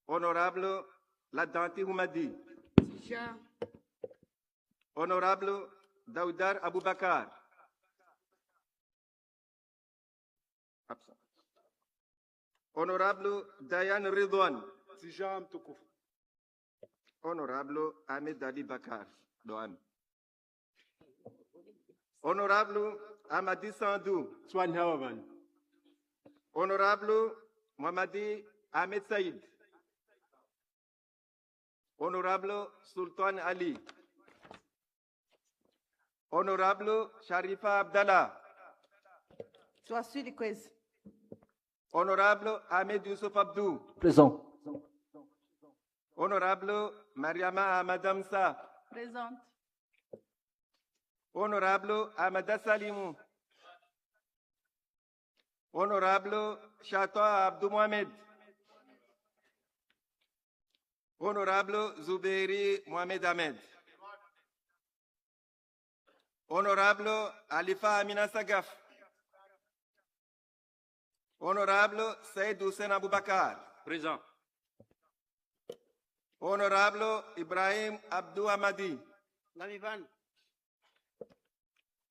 Honorable Ladanti Houmadi. Honorable Daoudar Aboubakar. Absent. Honorable Dayan Ridwan. Honorable Ahmed Ali Bakar. Doan. Honorable Amadi Sandou. Honorable Mohamadi Ahmed Saïd. Honorable Sultan Ali. Honorable Sharifa Abdallah. Honorable Ahmed Youssouf Abdou. Présent. Honorable Mariama Ahmadamsa. Présente. Honorable Ahmada Salimou. Honorable Chatoa Abdou Mohamed. Honorable Zoubeiri Mohamed Ahmed. Honorable Alifa Amina Sagaf. Honorable Saïd Hussein Aboubakar. Présent. Honorable Ibrahim Abdou Hamadi.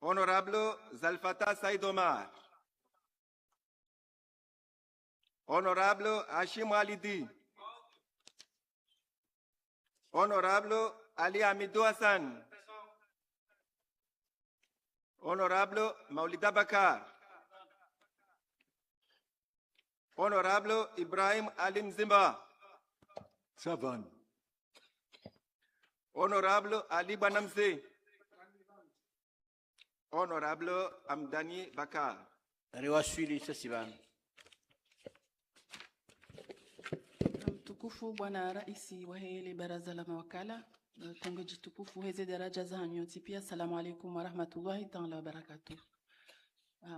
Honorable Zalfata Saïd Omar. Honorable Hashim Walidi. Honorable Ali Hamidou Hassan. Honorable Maulida Bakar. Honorable Ibrahim Alim Zimba. Savan. Honorable Ali Banamse. Honorable Amdani Bakar. Mtukufu Bwana Raisi wa hili baraza la mawakala, tongoji tukufu heze daraja za nyoti pia. Assalamu alaikum wa rahmatullahi ta'ala wa barakatuh.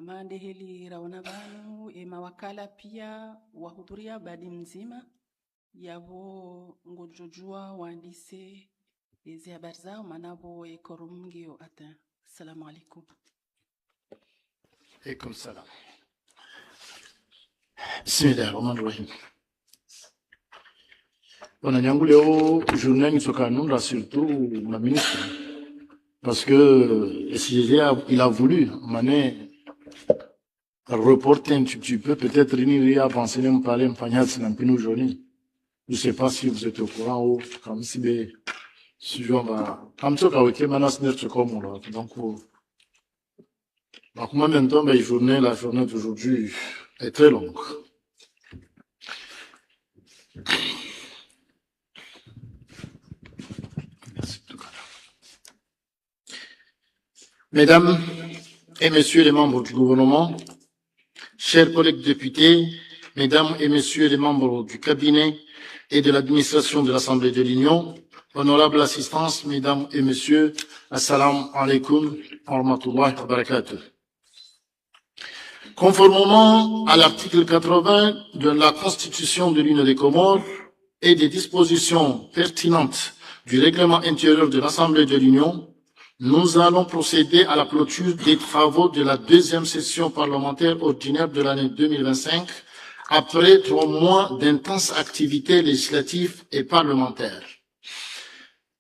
Mande hili raona banu mawakala pia wahudhuria badi mzima yavo ngojojua waandise hizi habari zao manabo ekorumgio ata. Assalamu alaikum. Alaikum salam. Bismillahirrahmanirrahim. On a leo journée Nisokanounda surtout la ministre parce que il a voulu mané reporter un petit peu peut-être il a pensé même parler en fagnat sinampino journée. Je sais pas si vous êtes au courant ou comme si on va comme ça quand on manas net comme là donc moi maintenant la journée d'aujourd'hui est très longue. Mesdames et messieurs les membres du gouvernement, chers collègues députés, mesdames et messieurs les membres du cabinet et de l'administration de l'Assemblée de l'Union, honorable assistance, mesdames et messieurs, assalamu alaikum wa rahmatullahi wa barakatuh. Conformément à l'article 80 de la Constitution de l'Union des Comores et des dispositions pertinentes du règlement intérieur de l'Assemblée de l'Union, nous allons procéder à la clôture des travaux de la deuxième session parlementaire ordinaire de l'année 2025, après 3 mois d'intenses activités législatives et parlementaires.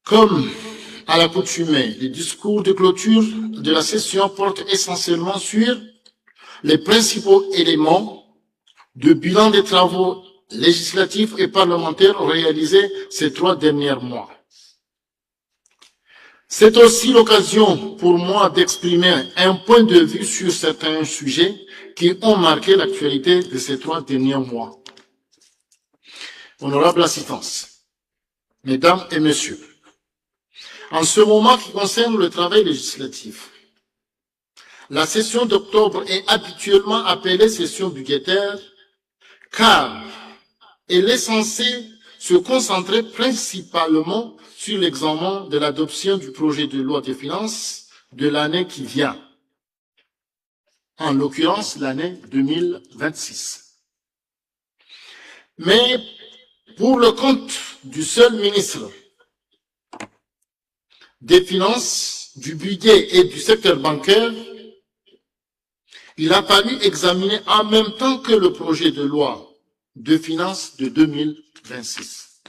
Comme à l'accoutumée, les discours de clôture de la session portent essentiellement sur les principaux éléments de bilan des travaux législatifs et parlementaires réalisés ces 3 derniers mois. C'est aussi l'occasion pour moi d'exprimer un point de vue sur certains sujets qui ont marqué l'actualité de ces 3 derniers mois. Honorable assistance, mesdames et messieurs, en ce moment qui concerne le travail législatif, la session d'octobre est habituellement appelée session budgétaire car elle est censée se concentrer principalement sur l'examen de l'adoption du projet de loi de finances de l'année qui vient, en l'occurrence l'année 2026. Mais pour le compte du seul ministre des Finances, du budget et du secteur bancaire, il a fallu examiner en même temps que le projet de loi de finances de 2026.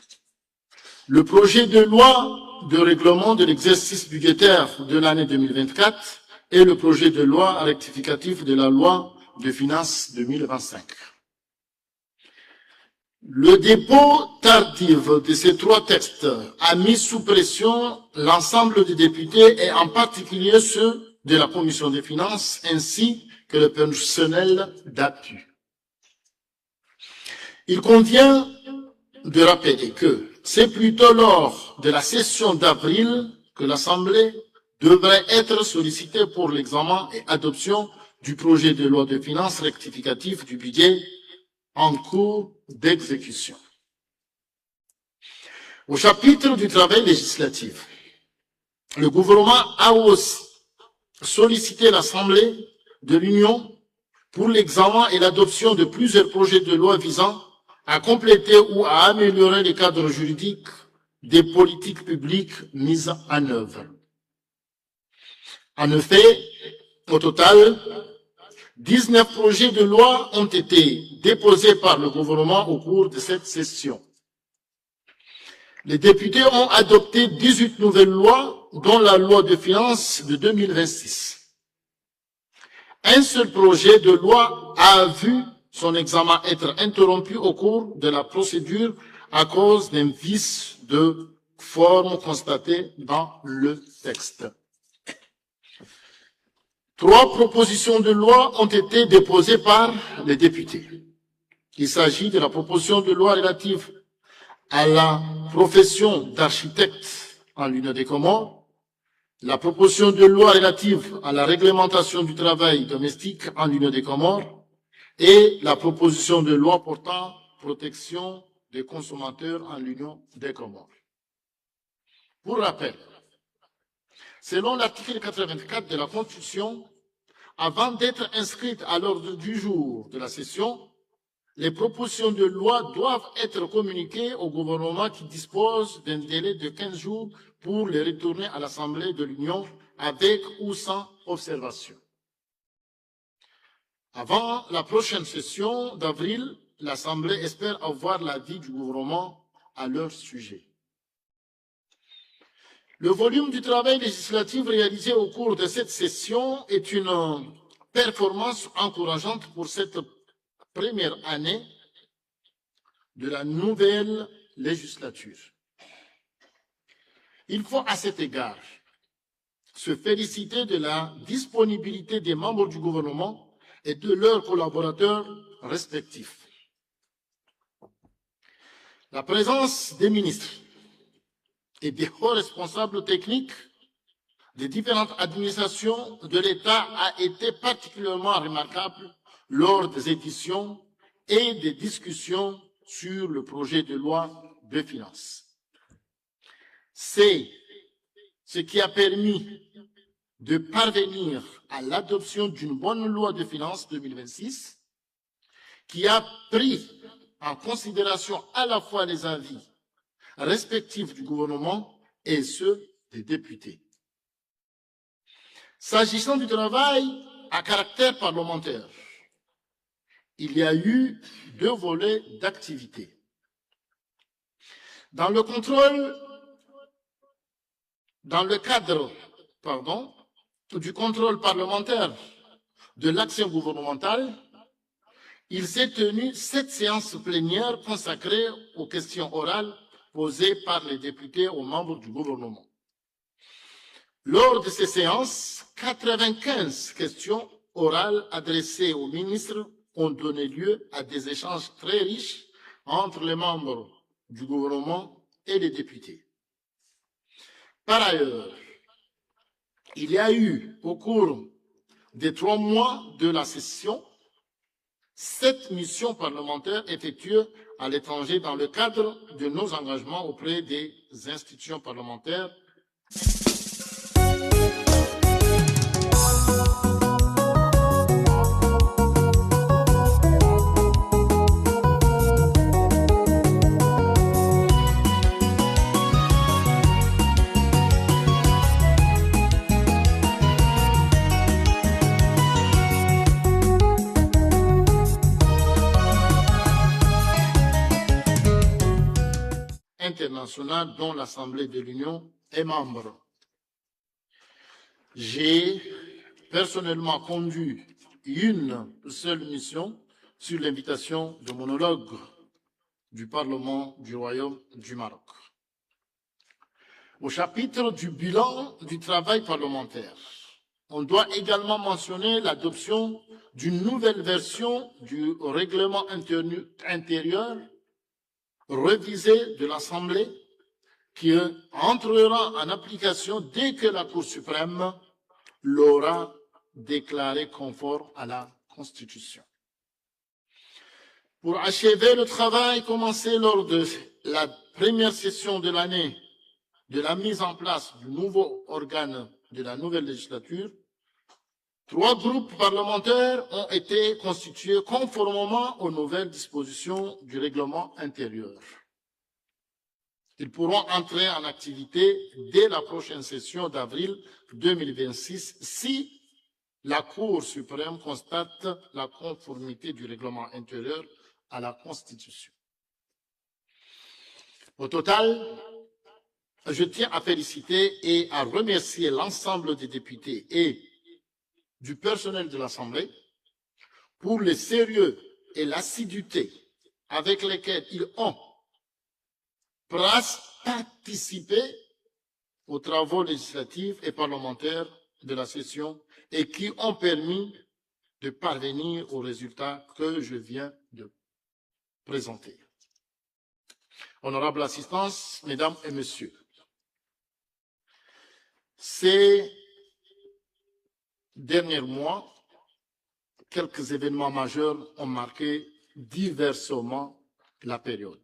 Le projet de loi de règlement de l'exercice budgétaire de l'année 2024 et le projet de loi rectificatif de la loi de finances 2025. Le dépôt tardif de ces trois textes a mis sous pression l'ensemble des députés et en particulier ceux de la Commission des finances ainsi que le personnel d'appui. Il convient de rappeler que c'est plutôt lors de la session d'avril que l'Assemblée devrait être sollicitée pour l'examen et adoption du projet de loi de finances rectificatif du budget en cours d'exécution. Au chapitre du travail législatif, le gouvernement a aussi sollicité l'Assemblée de l'Union pour l'examen et l'adoption de plusieurs projets de loi visant à compléter ou à améliorer les cadres juridiques des politiques publiques mises en œuvre. En effet, au total, 19 projets de loi ont été déposés par le gouvernement au cours de cette session. Les députés ont adopté 18 nouvelles lois, dont la loi de finances de 2026. Un seul projet de loi a vu son examen être interrompu au cours de la procédure à cause d'un vice de forme constaté dans le texte. 3 propositions de loi ont été déposées par les députés. Il s'agit de la proposition de loi relative à la profession d'architecte en l'Union des Comores, la proposition de loi relative à la réglementation du travail domestique en l'Union des Comores et la proposition de loi portant protection des consommateurs en l'Union des Comores. Pour rappel, selon l'article 84 de la Constitution, avant d'être inscrites à l'ordre du jour de la session, les propositions de loi doivent être communiquées au gouvernement qui dispose d'un délai de 15 jours pour les retourner à l'Assemblée de l'Union avec ou sans observation. Avant la prochaine session d'avril, l'Assemblée espère avoir l'avis du gouvernement à leur sujet. Le volume du travail législatif réalisé au cours de cette session est une performance encourageante pour cette première année de la nouvelle législature. Il faut à cet égard se féliciter de la disponibilité des membres du gouvernement et de leurs collaborateurs respectifs. La présence des ministres et des hauts responsables techniques des différentes administrations de l'État a été particulièrement remarquable lors des éditions et des discussions sur le projet de loi de finances. C'est ce qui a permis de parvenir à l'adoption d'une bonne loi de finances 2026 qui a pris en considération à la fois les avis respectifs du gouvernement et ceux des députés. S'agissant du travail à caractère parlementaire, il y a eu 2 volets d'activité. Dans le cadre du contrôle parlementaire de l'action gouvernementale, il s'est tenu 7 séances plénières consacrées aux questions orales posées par les députés aux membres du gouvernement. Lors de ces séances, 95 questions orales adressées aux ministres ont donné lieu à des échanges très riches entre les membres du gouvernement et les députés. Par ailleurs, il y a eu, au cours des 3 mois de la session, 7 missions parlementaires effectuées à l'étranger dans le cadre de nos engagements auprès des institutions parlementaires. internationales dont l'Assemblée de l'Union est membre. J'ai personnellement conduit une seule mission sur l'invitation de mon homologue du Parlement du Royaume du Maroc. Au chapitre du bilan du travail parlementaire, on doit également mentionner l'adoption d'une nouvelle version du règlement intérieur révisé de l'Assemblée qui entrera en application dès que la Cour suprême l'aura déclaré conforme à la Constitution. Pour achever le travail commencé lors de la première session de l'année de la mise en place du nouveau organe de la nouvelle législature, 3 groupes parlementaires ont été constitués conformément aux nouvelles dispositions du règlement intérieur. Ils pourront entrer en activité dès la prochaine session d'avril 2026 si la Cour suprême constate la conformité du règlement intérieur à la Constitution. Au total, je tiens à féliciter et à remercier l'ensemble des députés et du personnel de l'Assemblée pour le sérieux et l'assiduité avec lesquels ils ont participé aux travaux législatifs et parlementaires de la session et qui ont permis de parvenir aux résultats que je viens de présenter. Honorable assistance, mesdames et messieurs, ces derniers mois, quelques événements majeurs ont marqué diversement la période.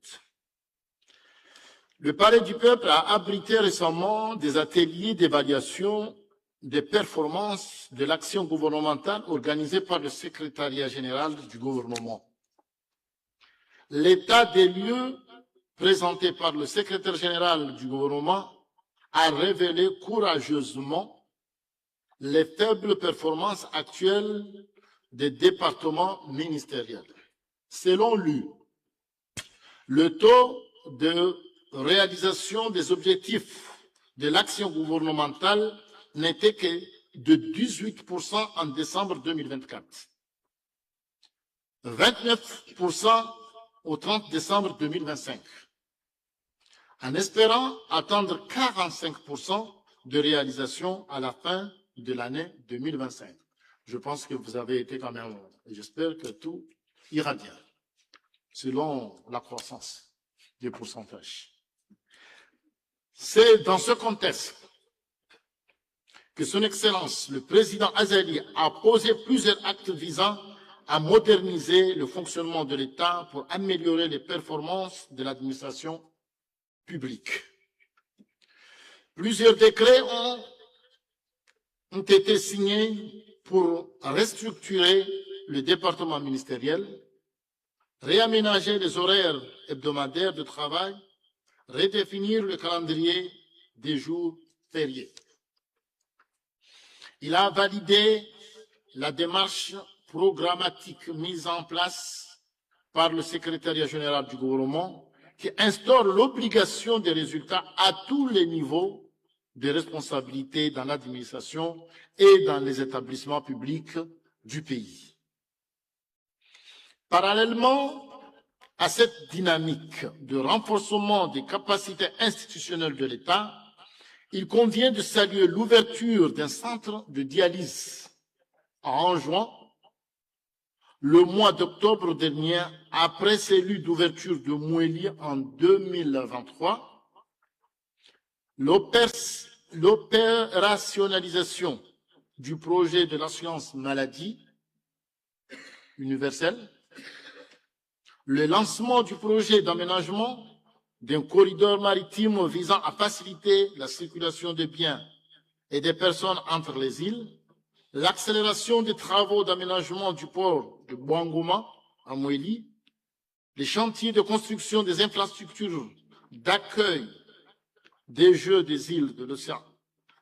Le Palais du Peuple a abrité récemment des ateliers d'évaluation des performances de l'action gouvernementale organisée par le secrétariat général du gouvernement. L'état des lieux présenté par le secrétaire général du gouvernement a révélé courageusement les faibles performances actuelles des départements ministériels. Selon lui, le taux de réalisation des objectifs de l'action gouvernementale n'était que de 18% en décembre 2024, 29% au 30 décembre 2025, en espérant atteindre 45% de réalisation à la fin de l'année 2025. Je pense que vous avez été quand même, j'espère que tout ira bien, selon la croissance des pourcentages. C'est dans ce contexte que Son Excellence, le président Azali, a posé plusieurs actes visant à moderniser le fonctionnement de l'État pour améliorer les performances de l'administration publique. Plusieurs décrets ont été signés pour restructurer le département ministériel, réaménager les horaires hebdomadaires de travail, redéfinir le calendrier des jours fériés. Il a validé la démarche programmatique mise en place par le secrétariat général du gouvernement qui instaure l'obligation des résultats à tous les niveaux de responsabilité dans l'administration et dans les établissements publics du pays. Parallèlement à cette dynamique de renforcement des capacités institutionnelles de l'État, il convient de saluer l'ouverture d'un centre de dialyse en juin, le mois d'octobre dernier, après celui d'ouverture de Mouéli en 2023. L'opérationnalisation du projet de l'assurance maladie universelle, le lancement du projet d'aménagement d'un corridor maritime visant à faciliter la circulation des biens et des personnes entre les îles, l'accélération des travaux d'aménagement du port de Bouangouma à Mouéli, les chantiers de construction des infrastructures d'accueil des Jeux des îles de l'océan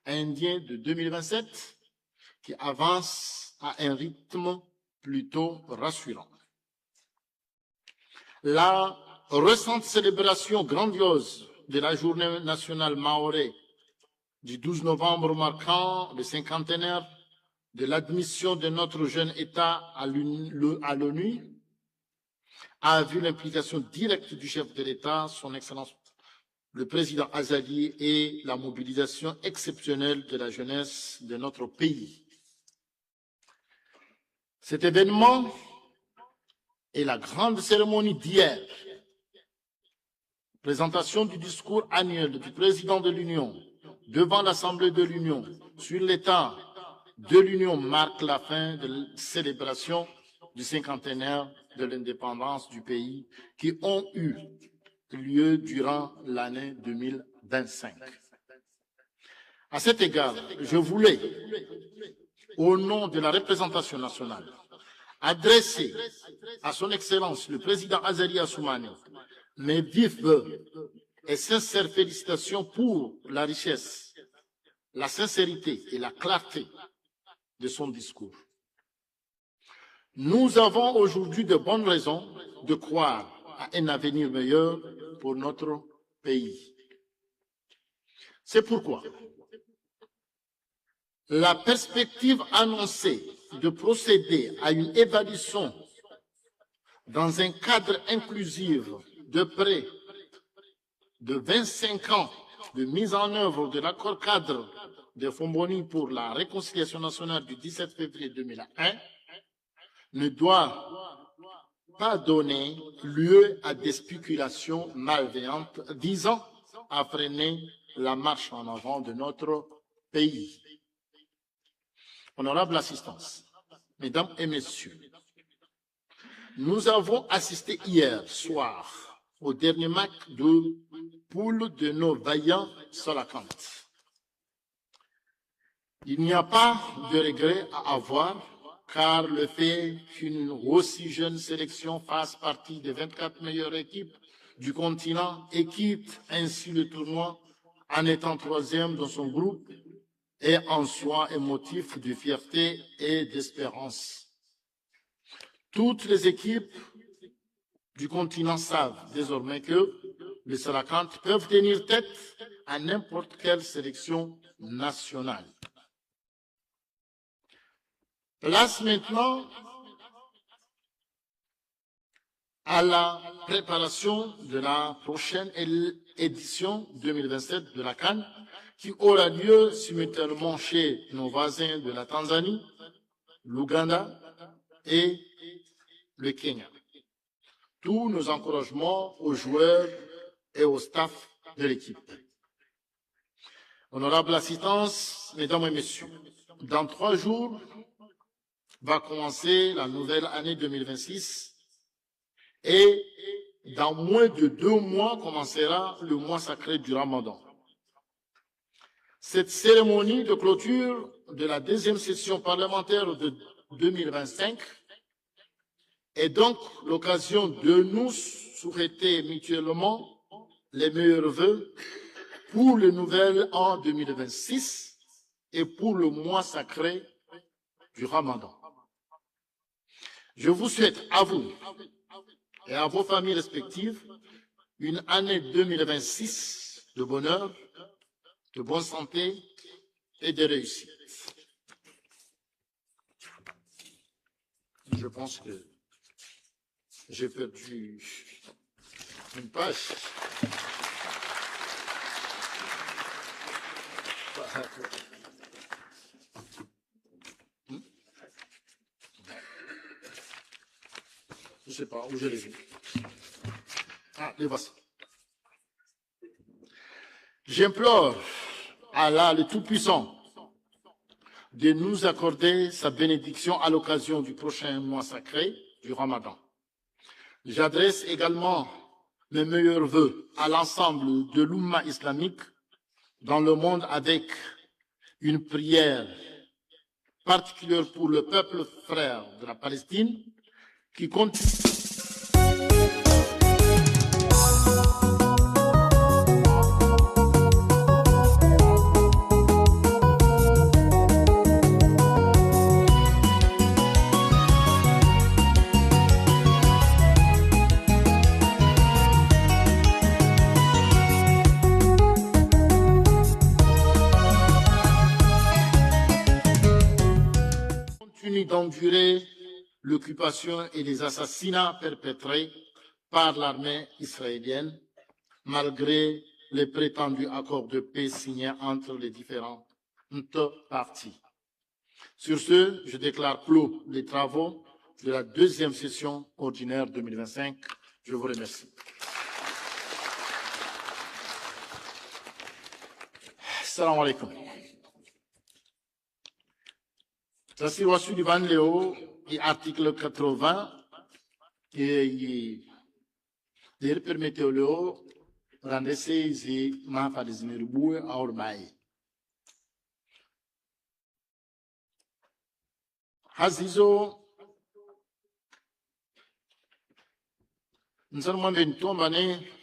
Indien de 2027 qui avancent à un rythme plutôt rassurant. La récente célébration grandiose de la journée nationale mahorais du 12 novembre marquant le cinquantenaire de l'admission de notre jeune État à l'ONU a vu l'implication directe du chef de l'État, son Excellence le président Azali, et la mobilisation exceptionnelle de la jeunesse de notre pays. Cet événement et la grande cérémonie d'hier, présentation du discours annuel du président de l'Union devant l'Assemblée de l'Union sur l'état de l'Union, marque la fin de la célébration du cinquantenaire de l'indépendance du pays qui ont eu lieu durant l'année 2025. À cet égard, je voulais, au nom de la représentation nationale, adresser à son Excellence le président Azali Assoumani mes vifs vœux et sincères félicitations pour la richesse, la sincérité et la clarté de son discours. Nous avons aujourd'hui de bonnes raisons de croire à un avenir meilleur pour notre pays. C'est pourquoi la perspective annoncée de procéder à une évaluation dans un cadre inclusif de près de 25 ans de mise en œuvre de l'accord cadre de Fomboni pour la réconciliation nationale du 17 février 2001 ne doit pas donner lieu à des spéculations malveillantes visant à freiner la marche en avant de notre pays. Honorable assistance, Mesdames et Messieurs, nous avons assisté hier soir au dernier match de poule de nos vaillants Solakantes. Il n'y a pas de regret à avoir, car le fait qu'une aussi jeune sélection fasse partie des 24 meilleures équipes du continent et quitte ainsi le tournoi en étant troisième dans son groupe est en soi un motif de fierté et d'espérance. Toutes les équipes du continent savent désormais que les Solakantes peuvent tenir tête à n'importe quelle sélection nationale. Place maintenant à la préparation de la prochaine édition 2027 de la CAN, qui aura lieu simultanément chez nos voisins de la Tanzanie, l'Ouganda et le Kenya. Tous nos encouragements aux joueurs et au staff de l'équipe. Honorable assistance, Mesdames et Messieurs, dans 3 jours va commencer la nouvelle année 2026 et dans moins de 2 mois commencera le mois sacré du Ramadan. Cette cérémonie de clôture de la 2e session parlementaire de 2025 est donc l'occasion de nous souhaiter mutuellement les meilleurs vœux pour le nouvel an 2026 et pour le mois sacré du Ramadan. Je vous souhaite à vous et à vos familles respectives une année 2026 de bonheur, de bonne santé et de réussite. Je pense que j'ai perdu une page. Je ne sais pas où je les ai. Ah, les voici. J'implore Allah le Tout-Puissant de nous accorder sa bénédiction à l'occasion du prochain mois sacré du Ramadan. J'adresse également mes meilleurs vœux à l'ensemble de l'Oumma islamique dans le monde avec une prière particulière pour le peuple frère de la Palestine qui continue. l'occupation et les assassinats perpétrés par l'armée israélienne, malgré les prétendus accords de paix signés entre les différentes parties. Sur ce, je déclare clos les travaux de la deuxième session ordinaire 2025. Je vous remercie. Salam alaikum. Sasi wasu di ban leo i article 80 e der permeteu leo rende seizi ma fa desinir bue aur bai. Hazizo nsarman bentomba ne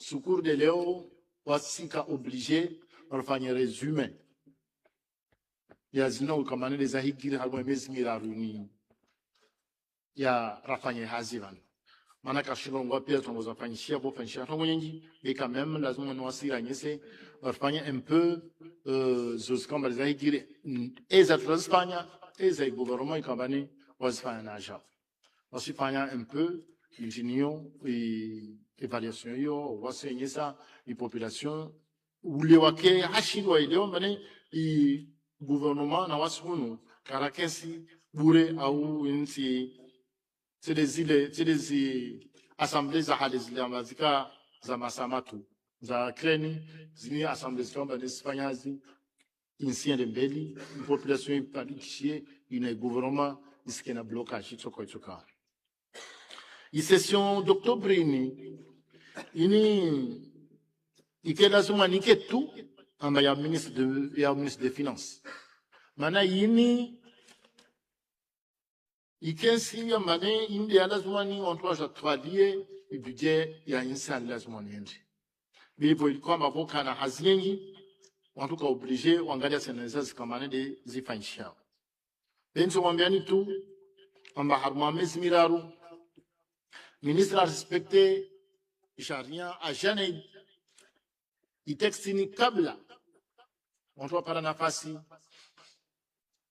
Secours de Léo, wasika obligé de faire un résumé. Il y a zino kamane des ahigir halmo mesmira runi. Il y a rafanye hazivan. Manaka shilo ngwa pia tongo za fanyishia bo fanyishia tongo nyengi. Mais quand même, la zone noisira nyese, rafanye un peu, zos kamba des ahigir, eza Espagne, eza gouvernement kamane, wasifanya naja. Wasifanya un peu, l'union et évaluation yo wasenye sa i population ule wake hashidwa ileo mane i gouvernement na wasunu karakesi bure au insi c'est des assemblées za haliz la mazika za masamatu za kreni zini assemblées kamba d'espanyazi insi de beli population paniquée une gouvernement iskena blocage tsoko tsoka i session d'octobre ini ikela suma niketu amba ya ministre des finances mana yini ikensi ya mane indi ya lazima ni on doit travailler le budget ya insan lazima ni ndi bipo ilikuwa maboka na haziengi on tout cas obligé wangalia senenza kama de zifanyisha benzo mwambiani tu amba harma mesmiraru ministre a respecté Charien a jamais il textini kabla on doit para nafasi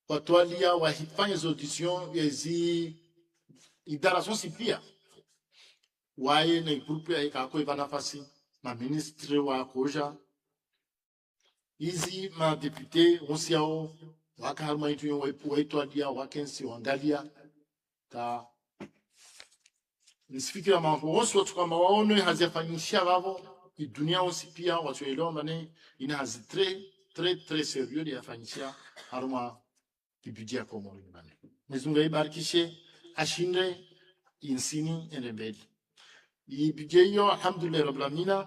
watualia wahifanya audition yezi idarason sipia waye na groupe ya ikako iba nafasi ma ministre wa koja izi ma député onsiao wakarma itu watualia wakensi wangalia ta nisifikira mambo wose watu kama waone hazifanyishia wao dunia aussi pia watu eleo mane ina hazi très sérieux de yafanyishia haruma budget comme on mane mezunga ibarikishe ashinde insini enembeli i budget yo alhamdulillah rabbil alamin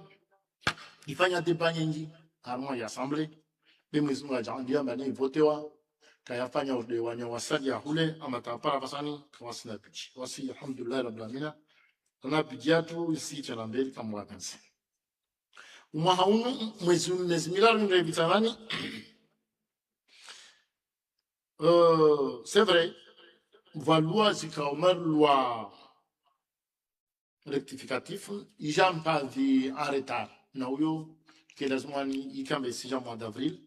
ifanya débat nyingi haruma ya assemblée be mezunga jandia mane votewa kayafanya urde wanyo wasali ya hule amatapara basani kawasina budget wasi alhamdulillah rabbil alamin tuna bidiatu isi chalambeli kama wakansi umahaumu mwezi milari ndio bitamani c'est vrai loi zikaomar loi rectificatif ijam pas vi en retard na uyo que lazima ni ikambe sija mois d'avril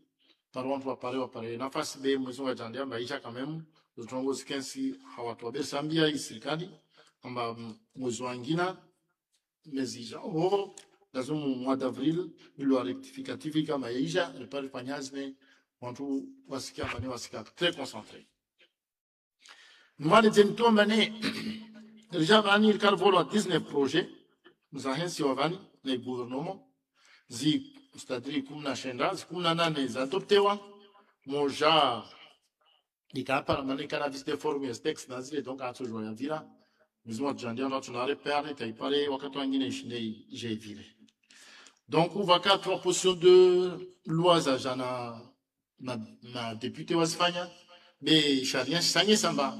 par contre va parler nafasi be mwezi wa jandia maisha quand même tutongo sikensi hawatu wabesambia isikali amba mwezi wangina mezija dans un mois d'avril il doit rectificatif kama yaisha ne pas fanyazme watu wasikia bani wasikia très concentré mwale tento mbane déjà bani il calvolo 19 projets nous ahensi wavani na gouvernement zi c'est-à-dire kumna shenda kumna nane za adoptewa moja nikapa mane kana visite formes texte nazile donc a toujours ya vila Mizuma jandia na tunare perne taipare wakati wengine ishinde je vile. Donc on va quatre propositions de loi za jana na député wa Espagne mais charien sanye samba.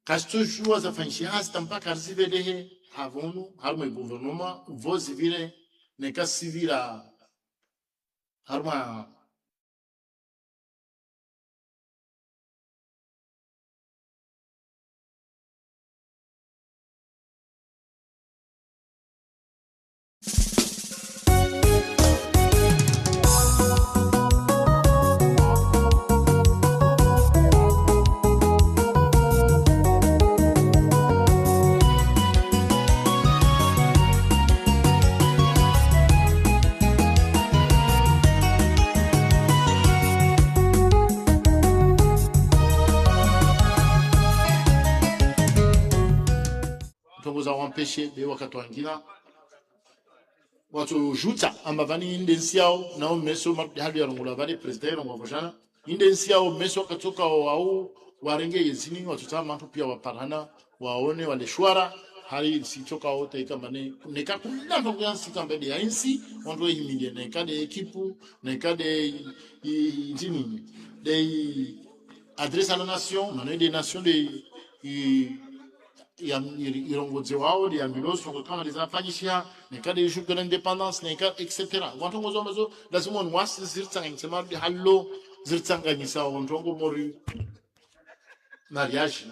Kasto jua za fanshi hastampa karzivele avonu harma gouvernement voz vile ne ka civila harma za wampeshe be wakati wangina watu juta ambavani indensi yao nao meso hadi ya rungula bali president wa vojana indensi yao meso katoka au warenge yezini watu tama pia waparana waone wale shwara hali sitoka wote kama neka kula mboga kamba de ainsi watu himinde neka de equipe neka de intini de adresse à la nation on des nations de irongoze wao de ambiloso kama lizafanyishia neka de jour de l'indépendance neka etc watu ngozo lazima wasi zirtsanga sema de hallo zirtsanga nyisa watu mori mariage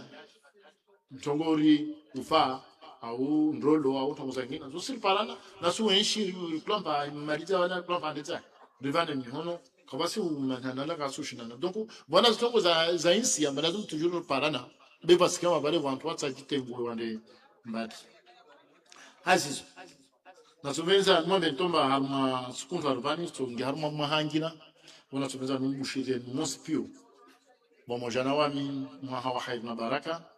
mtongori ufa au ndrolo au tongozangina zo sirparana na suenshi plomba mariza wana plomba ndetsa rivane mihono kabasi umanana ka sushina donc voilà zitongo za insi ambazo lazima toujours parana be parce que wabale wantu watsa kitengo wande mbati hazizo na suvenza mwambe ntomba harma sukunza ruvani so ngi harma mahangina wana suvenza numbushire monsipio bomojana wami mwaha wa haid na baraka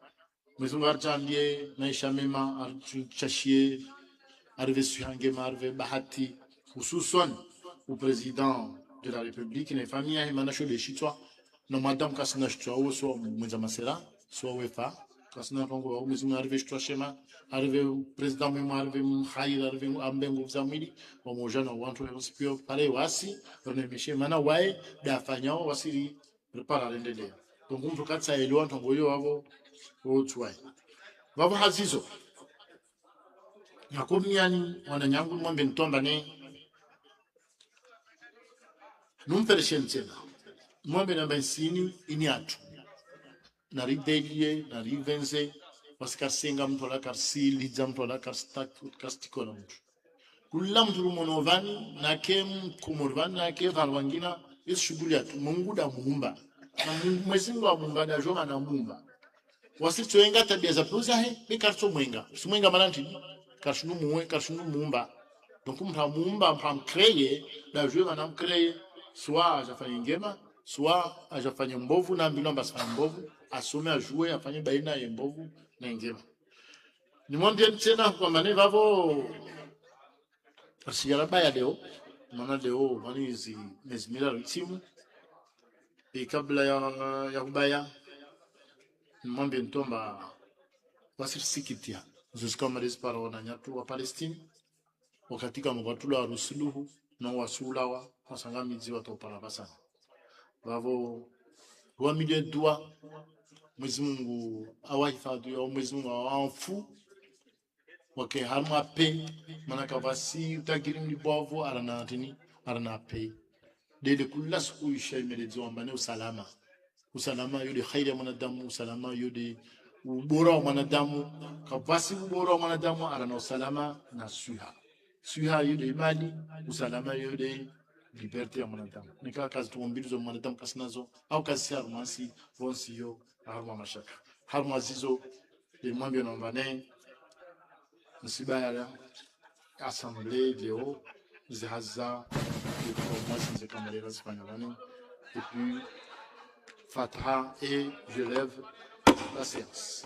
Mwezu arjandie maisha mema archashie arrivé suhange marve bahati hususan au président de la République ne famille himana shole shitwa no madam kasna shitwa so mwenza masera so wefa kasna rongo au mwezu arrivé shitwa shema arrivé président mema arrivé khair arrivé ambengo zamili bomojana wantu hospio pale wasi ne mishe mana wae dafanyao wasiri prepara rendele donc mtu katsa elwa ntongoyo wabo otwai baba hazizo yakomiani wananyangu mwambe ntomba ne numpereshentsena mwambe namba nsini iniatu na ridelie na rivenze paska senga mtola karsili jamtola kastikola mtu kula mtu monovani na kem kumurvani na ke valwangina ishughuli atu munguda muumba na mwezingu wa muumba da joma na muumba wasitu wenga tabia za pluza he be karso mwenga sumwenga mananti karshunu muwe karshunu muumba donc mta muumba mta créer la jeu manam créer soit ajafanya ngema soit ajafanya mbovu na mbilo mbasa mbovu asome a jouer afanye baina ya mbovu na ngema ni mwambie tena kwa mane vavo asigara baya leo maana leo mani hizi mezimira timu e kabla ya kubaya mwambe ntomba wasirisikitia zuska marezi para wananyatu wa Palestine wakati kama watula wa rusuluhu na wasulawa wasangamizi watopana basana bavo wa milieu dua Mwenyezi Mungu awahifadhi au Mwenyezi Mungu awafu wake harma pe manaka basi utagiri mlibovu arana pe dede kula siku isha imelezo ambane usalama yode khairi ya mwanadamu usalama yode ubora wa mwanadamu kabasi ubora wa mwanadamu arana usalama na suha yode imani usalama yode liberté ya mwanadamu nika kazi tumbili zo mwanadamu kasinazo au kazi ya romansi vonsi yo harma mashaka harma zizo de mwambie nombane nsibaya assemblée leo zihaza information de caméra espagnole et puis Fatha et je lève la séance.